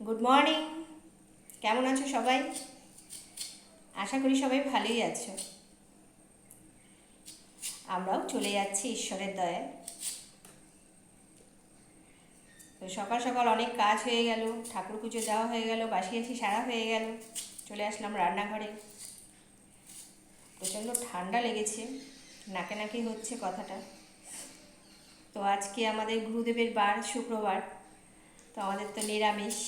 Good morning. কেমন আছো সবাই? আশা করি সবাই ভালোই আছো। আমরাও চলে যাচ্ছি ঈশ্বরের দয়ায়। তো সকাল সকাল অনেক কাজ হয়ে গেল, ঠাকুর পুজো দেওয়া হয়ে গেল, বাসি বাসি সারা হয়ে গেল। চলে আসলাম রান্নাঘরে। প্রচণ্ড ঠান্ডা লেগেছে, নাকে নাকি হচ্ছে কথাটা। তো আজকে আমাদের গুরুদেবের বার, শুক্রবার। তো আমাদের তো নিরামিষ।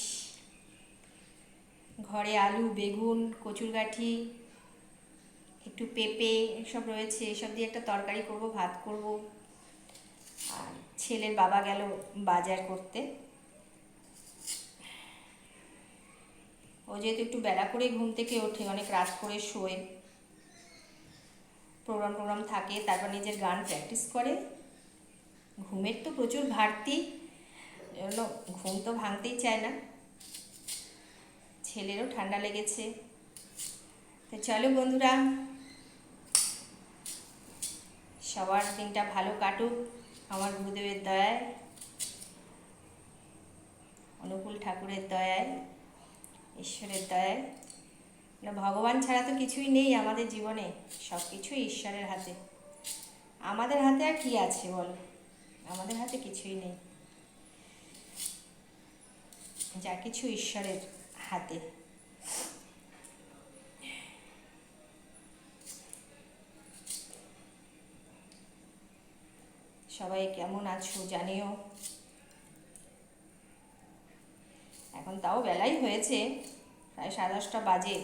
ঘরে আলু, বেগুন, কচুরগাঠি, একটু পেঁপে এসব রয়েছে। এসব দিয়ে একটা তরকারি করব, ভাত করব। আর ছেলের বাবা গেল বাজার করতে। ও যেহেতু একটু বেলা করে ঘুম থেকে ওঠে, অনেক রাত করে শোয়, প্রোগ্রাম থাকে, তারপর নিজের গান প্র্যাকটিস করে। ঘুমের তো প্রচুর ঘাটতি, জন্য ঘুম তো ভাঙতেই চায় না। ছেলেরও ঠান্ডা লেগেছে। তো চলো বন্ধুরা, সবার দিনটা ভালো কাটুক আমার গুরুদেবের দয়ায়, অনুকূল ঠাকুরের দয়ায়, ঈশ্বরের দয়ায়। ভগবান ছাড়া তো কিছুই নেই আমাদের জীবনে, সব কিছুই ঈশ্বরের হাতে। আমাদের হাতে আর কি আছে বল? আমাদের হাতে কিছুই নেই, যা কিছু ঈশ্বরের হাতে। সবাই কেমন আছো জানিও। এখন তাও বেলাই হয়েছে, প্রায় 10:30 বাজে।